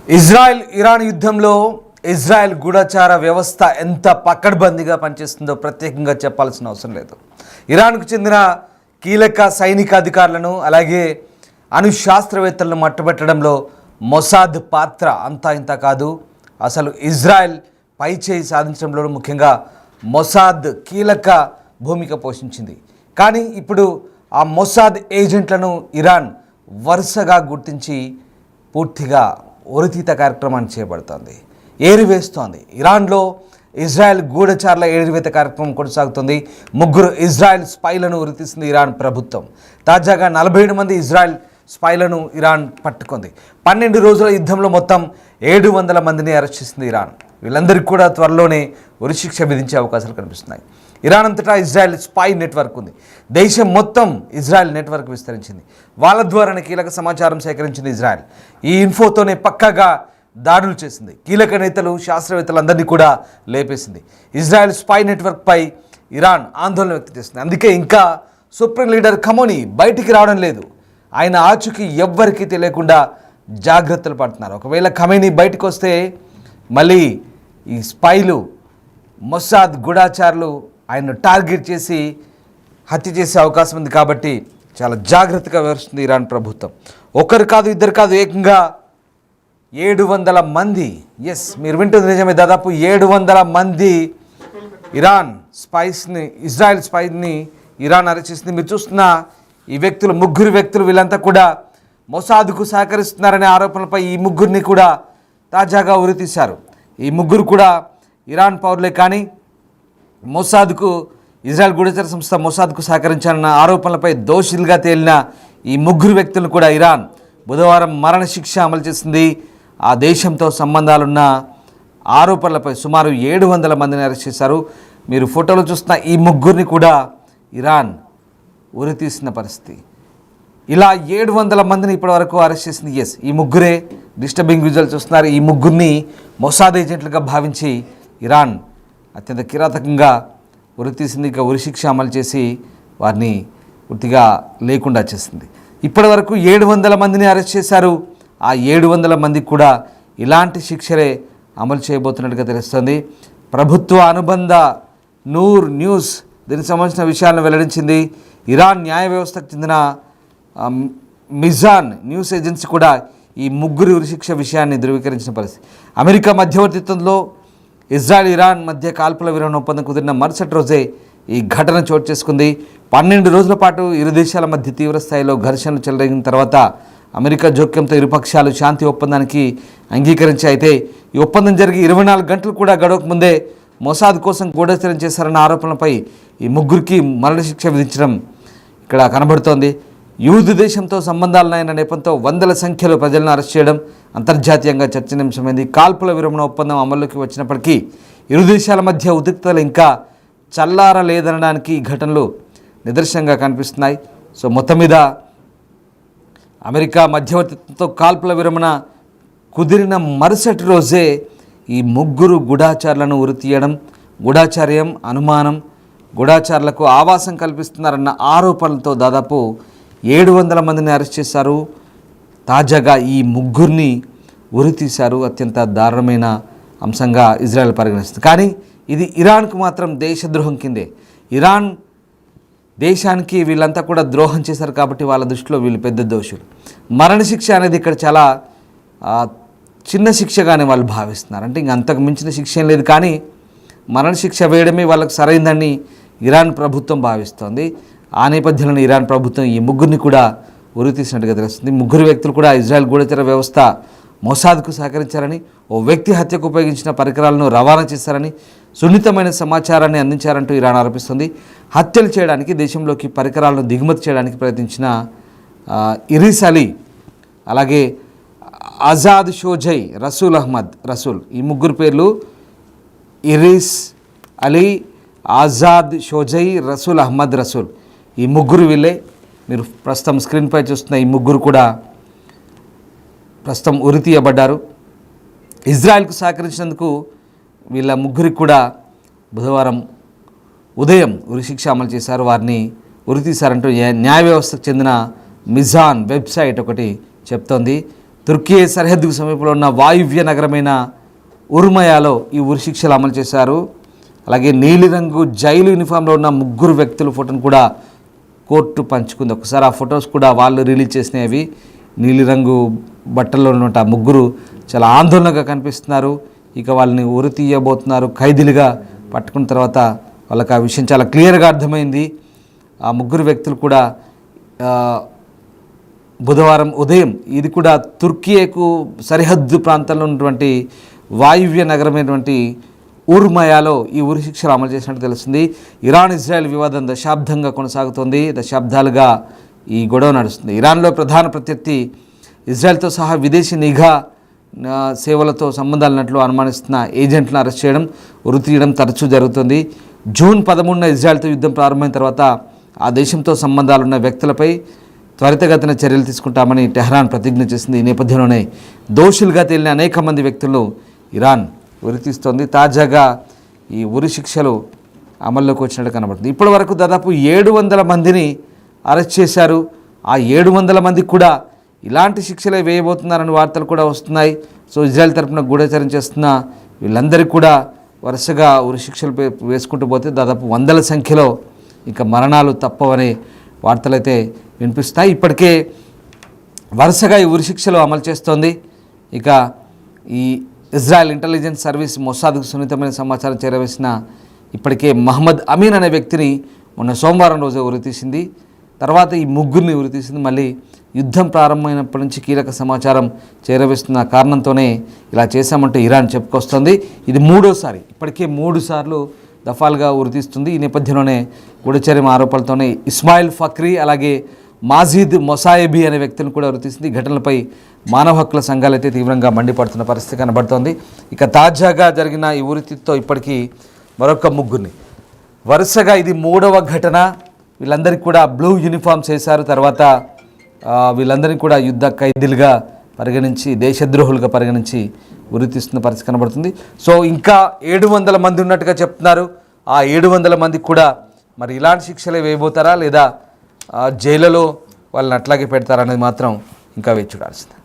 Israel Iran యుద్ధంలో Israel గూఢచార వ్యవస్థ ఎంత పకడ్బందీగా పనిచేస్తుందో ప్రత్యేకంగా చెప్పాల్సిన అవసరం లేదు. ఇరాన్కు చెందిన కీలక సైనిక అధికారులను అలాగే అణు శాస్త్రవేత్తలను మట్టుబెట్టడంలో మొసాద్ పాత్ర అంతా ఇంత కాదు. అసలు ఇజ్రాయెల్ పైచేయి సాధించడంలో ముఖ్యంగా మొసాద్ కీలక భూమిక పోషించింది. కానీ ఇప్పుడు ఆ మొసాద్ ఏజెంట్లను ఇరాన్ వరుసగా గుర్తించి పూర్తిగా ఉరితీత కార్యక్రమాన్ని చేపడుతోంది, ఏరివేస్తోంది. ఇరాన్లో ఇజ్రాయెల్ గూఢచారుల ఏరివేత కార్యక్రమం కొనసాగుతుంది. 3 ఇజ్రాయెల్ స్పైలను ఉరితీసింది ఇరాన్ ప్రభుత్వం. తాజాగా 47 మంది ఇజ్రాయెల్ స్పైలను ఇరాన్ పట్టుకుంది. 12 రోజుల యుద్ధంలో మొత్తం 700 మందిని అరెస్ట్ చేసింది ఇరాన్. వీళ్ళందరికీ కూడా త్వరలోనే ఉరిశిక్ష విధించే అవకాశాలు కనిపిస్తున్నాయి. ఇరాన్ అంతటా ఇజ్రాయెల్ స్పై నెట్వర్క్ ఉంది. దేశం మొత్తం ఇజ్రాయెల్ నెట్వర్క్ విస్తరించింది. వాళ్ళ ద్వారానే కీలక సమాచారం సేకరించింది ఇజ్రాయెల్. ఈ ఇన్ఫోతోనే పక్కాగా దాడులు చేసింది. కీలక నేతలు, శాస్త్రవేత్తలందరినీ కూడా లేపేసింది. ఇజ్రాయెల్ స్పై నెట్వర్క్పై ఇరాన్ ఆందోళన వ్యక్తం చేస్తుంది. అందుకే ఇంకా సుప్రీం లీడర్ ఖమోనీ బయటికి రావడం లేదు. ఆయన ఆచూకీ ఎవ్వరికీ తెలియకుండా జాగ్రత్తలు పడుతున్నారు. ఒకవేళ ఖమేనీ బయటకు వస్తే మళ్ళీ ఈ స్పైలు, మొసాద్ గూఢచారులు ఆయన్ను టార్గెట్ చేసి హత్య చేసే అవకాశం ఉంది. కాబట్టి చాలా జాగ్రత్తగా వ్యవహరిస్తుంది ఇరాన్ ప్రభుత్వం. ఒకరు కాదు, ఇద్దరు కాదు, ఏకంగా 700 మంది, ఎస్ మీరు వింటుంది నిజమే, దాదాపు 700 మంది ఇరాన్ స్పైస్ని, ఇజ్రాయెల్ స్పైని ఇరాన్ అరెస్ట్ చేసింది. మీరు చూస్తున్న ఈ వ్యక్తులు, 3 వ్యక్తులు, వీళ్ళంతా కూడా మొసాద్కు సహకరిస్తున్నారనే ఆరోపణలపై ఈ 3 కూడా తాజాగా ఉరితీశారు. ఈ 3 కూడా ఇరాన్ పౌరులే. కానీ మొసాద్కు, ఇజ్రాయెల్ గూఢచార సంస్థ మొసాద్కు సహకరించాలన్న ఆరోపణలపై దోషులుగా తేలిన ఈ 3 వ్యక్తులను కూడా ఇరాన్ బుధవారం మరణశిక్ష అమలు చేసింది. ఆ దేశంతో సంబంధాలున్న ఆరోపణలపై సుమారు 700 మందిని అరెస్ట్ చేశారు. మీరు ఫోటోలో చూస్తున్న ఈ 3 కూడా ఇరాన్ ఉరితీసిన పరిస్థితి. ఇలా 700 మందిని ఇప్పటివరకు అరెస్ట్ చేసింది. ఎస్, ఈ 3 డిస్టర్బింగ్ విజువల్ చూస్తున్నారు. ఈ 3 మొసాద్ ఏజెంట్లుగా భావించి ఇరాన్ అత్యంత కిరాతకంగా ఉరితీసింది. ఇక ఉరిశిక్ష అమలు చేసి వారిని పూర్తిగా లేకుండా చేసింది. ఇప్పటి వరకు 700 మందిని అరెస్ట్ చేశారు. ఆ 700 మందికి కూడా ఇలాంటి శిక్షలే అమలు చేయబోతున్నట్టుగా తెలుస్తుంది. ప్రభుత్వ అనుబంధ నూర్ న్యూస్ దీనికి సంబంధించిన విషయాలను వెల్లడించింది. ఇరాన్ న్యాయ వ్యవస్థకు చెందిన మిజాన్ న్యూస్ ఏజెన్సీ కూడా ఈ 3 ఉరిశిక్ష విషయాన్ని ధృవీకరించిన పరిస్థితి. అమెరికా మధ్యవర్తిత్వంలో ఇజ్రాయెల్ ఇరాన్ మధ్య కాల్పుల విరమణ ఒప్పందం కుదిరిన మరుసటి రోజే ఈ ఘటన చోటు చేసుకుంది. 12 రోజుల పాటు ఇరు దేశాల మధ్య తీవ్ర స్థాయిలో ఘర్షణలు చెలరేగిన తర్వాత అమెరికా జోక్యంతో ఇరుపక్షాలు శాంతి ఒప్పందానికి అంగీకరించాయి. అయితే ఈ ఒప్పందం జరిగి 24 గంటలు కూడా గడవక ముందే మొసాద్ కోసం గూఢచర్యం చేశారన్న ఆరోపణలపై ఈ 3కి మరణశిక్ష విధించడం ఇక్కడ కనబడుతోంది. యూదు దేశంతో సంబంధాలున్నాయన్న నేపథ్యంతో వందల సంఖ్యలో ప్రజలను అరెస్ట్ చేయడం అంతర్జాతీయంగా చర్చనీయాంశమైంది. కాల్పుల విరమణ ఒప్పందం అమల్లోకి వచ్చినప్పటికీ ఇరు దేశాల మధ్య ఉద్రిక్తతలు ఇంకా చల్లారలేదనడానికి ఈ ఘటనలు నిదర్శనంగా కనిపిస్తున్నాయి. సో మొత్తం మీద అమెరికా మధ్యవర్తిత్వంతో కాల్పుల విరమణ కుదిరిన మరుసటి రోజే ఈ 3 గూఢచారులను ఉరితీయడం, గూఢాచార్యం, అనుమానం, గూఢాచారులకు ఆవాసం కల్పిస్తున్నారన్న ఆరోపణలతో దాదాపు 700 మందిని అరెస్ట్ చేశారు. తాజాగా ఈ 3ని ఉరితీశారు. అత్యంత దారుణమైన అంశంగా ఇజ్రాయెల్ పరిగణిస్తుంది. కానీ ఇది ఇరాన్కు మాత్రం దేశద్రోహం కిందే. ఇరాన్ దేశానికి వీళ్ళంతా కూడా ద్రోహం చేశారు కాబట్టి వాళ్ళ దృష్టిలో వీళ్ళు పెద్ద దోషులు. మరణశిక్ష అనేది ఇక్కడ చాలా చిన్న శిక్షగానే వాళ్ళు భావిస్తున్నారు. అంటే ఇంక అంతకు మించిన శిక్ష ఏం లేదు. కానీ మరణశిక్ష వేయడమే వాళ్ళకు సరైందని ఇరాన్ ప్రభుత్వం భావిస్తోంది. ఆ నేపథ్యంలో ఇరాన్ ప్రభుత్వం ఈ 3ని కూడా ఉరితీసినట్టుగా తెలుస్తుంది. 3 వ్యక్తులు కూడా ఇజ్రాయెల్ గూఢచర వ్యవస్థ మొసాద్కు సహకరించారని, ఓ వ్యక్తి హత్యకు ఉపయోగించిన పరికరాలను రవాణా చేశారని, సున్నితమైన సమాచారాన్ని అందించారంటూ ఇరాన్ ఆరోపిస్తుంది. హత్యలు చేయడానికి, దేశంలోకి పరికరాలను దిగుమతి చేయడానికి ప్రయత్నించిన ఇరీస్ అలీ, అలాగే ఆజాద్ షోజై, రసూల్ అహ్మద్ రసూల్, ఈ 3 పేర్లు ఇరీస్ అలీ, ఆజాద్ షోజై, రసూల్ అహ్మద్ రసూల్, ఈ 3 వీళ్ళే. మీరు ప్రస్తుతం స్క్రీన్పై చూస్తున్న ఈ 3 కూడా ప్రస్తుతం ఉరితీయబడ్డారు. ఇజ్రాయెల్కు సహకరించినందుకు వీళ్ళ 3కి కూడా బుధవారం ఉదయం ఉరిశిక్ష అమలు చేశారు. వారిని ఉరితీశారంటూ న్యాయ వ్యవస్థకు చెందిన మిజాన్ వెబ్సైట్ ఒకటి చెప్తోంది. తుర్కీ సరిహద్దుకు సమీపంలో ఉన్న వాయువ్య నగరమైన ఉర్మయాలో ఈ ఉరిశిక్షలు అమలు చేశారు. అలాగే నీలిరంగు జైలు యూనిఫామ్లో ఉన్న 3 వ్యక్తుల ఫోటోను కూడా కోర్టు పంచుకుంది. ఒకసారి ఆ ఫొటోస్ కూడా వాళ్ళు రిలీజ్ చేసినవి. నీలిరంగు బట్టల్లో ఉన్న 3 చాలా ఆందోళనగా కనిపిస్తున్నారు. ఇక వాళ్ళని ఉరి తీయబోతున్నారు. ఖైదీలుగా పట్టుకున్న తర్వాత వాళ్ళకి ఆ విషయం చాలా క్లియర్గా అర్థమైంది. ఆ 3 వ్యక్తులు కూడా బుధవారం ఉదయం, ఇది కూడా తుర్కీకు సరిహద్దు ప్రాంతంలో ఉన్నటువంటి వాయువ్య నగరమైనటువంటి ఉర్మయాలో ఈ ఉరిశిక్షలు అమలు చేసినట్టు తెలుస్తుంది. ఇరాన్ ఇజ్రాయెల్ వివాదం దశాబ్దంగా కొనసాగుతోంది. దశాబ్దాలుగా ఈ గొడవ నడుస్తుంది. ఇరాన్లో ప్రధాన ప్రత్యర్థి ఇజ్రాయెల్తో సహా విదేశీ నిఘా సేవలతో సంబంధాలున్నట్లు అనుమానిస్తున్న ఏజెంట్లను అరెస్ట్ చేయడం, ఉరి తీయడం తరచూ జరుగుతుంది. జూన్ 13న ఇజ్రాయెల్తో యుద్ధం ప్రారంభమైన తర్వాత ఆ దేశంతో సంబంధాలున్న వ్యక్తులపై త్వరితగతిన చర్యలు తీసుకుంటామని టెహ్రాన్ ప్రతిజ్ఞ చేసింది. ఈ నేపథ్యంలోనే దోషులుగా తేలిన అనేక మంది వ్యక్తులను ఇరాన్ ఉరితీస్తోంది. తాజాగా ఈ ఉరి శిక్షలు అమల్లోకి వచ్చినట్టు కనబడుతుంది. ఇప్పటి వరకు దాదాపు 700 మందిని అరెస్ట్ చేశారు. ఆ 700 మందికి కూడా ఇలాంటి శిక్షలే వేయబోతున్నారని వార్తలు కూడా వస్తున్నాయి. సో ఇజ్రాయెల్ తరఫున గూఢచారం చేస్తున్న వీళ్ళందరికీ కూడా వరుసగా ఉరి శిక్షలు వేసుకుంటూ పోతే దాదాపు 100ల సంఖ్యలో ఇంకా మరణాలు తప్పవనే వార్తలు అయితే వినిపిస్తాయి. ఇప్పటికే వరుసగా ఈ ఉరి శిక్షలు అమలు చేస్తోంది. ఇక ఈ ఇజ్రాయెల్ ఇంటెలిజెన్స్ సర్వీస్ మొసాద్కు సున్నితమైన సమాచారం చేరవేసిన ఇప్పటికే మహమ్మద్ అమీన్ అనే వ్యక్తిని మొన్న సోమవారం రోజే ఉరితీసింది. తర్వాత ఈ 3 ఉరితీసింది. మళ్ళీ యుద్ధం ప్రారంభమైనప్పటి నుంచి కీలక సమాచారం చేరవేస్తున్న కారణంతోనే ఇలా చేశామంటూ ఇరాన్ చెప్పుకొస్తుంది. ఇది 3వసారి, ఇప్పటికే 3 సార్లు దఫాలుగా ఉరితీస్తుంది. ఈ నేపథ్యంలోనే గూఢచర్యం ఆరోపణలతోనే ఇస్మాయిల్ ఫక్రీ అలాగే మాజిద్ మొసాయబీ అనే వ్యక్తులను కూడా ఉరితీసింది. ఘటనలపై మానవ హక్కుల సంఘాలు అయితే తీవ్రంగా మండిపడుతున్న పరిస్థితి కనబడుతోంది. ఇక తాజాగా జరిగిన ఈ ఉరితీతో ఇప్పటికీ మరొక 3 వరుసగా ఇది 3వ ఘటన. వీళ్ళందరికీ కూడా బ్లూ యూనిఫామ్స్ వేశారు. తర్వాత వీళ్ళందరినీ కూడా యుద్ధ ఖైదీలుగా పరిగణించి, దేశద్రోహులుగా పరిగణించి ఉరితీస్తున్న పరిస్థితి కనబడుతుంది. సో ఇంకా 700 మంది ఉన్నట్టుగా చెప్తున్నారు. ఆ 700 మందికి కూడా మరి ఇలాంటి శిక్షలే వేయబోతారా లేదా జైలులో వాళ్ళని అట్లాగే పెడతారా అనేది మాత్రం ఇంకా వేచి చూడాల్సిందే.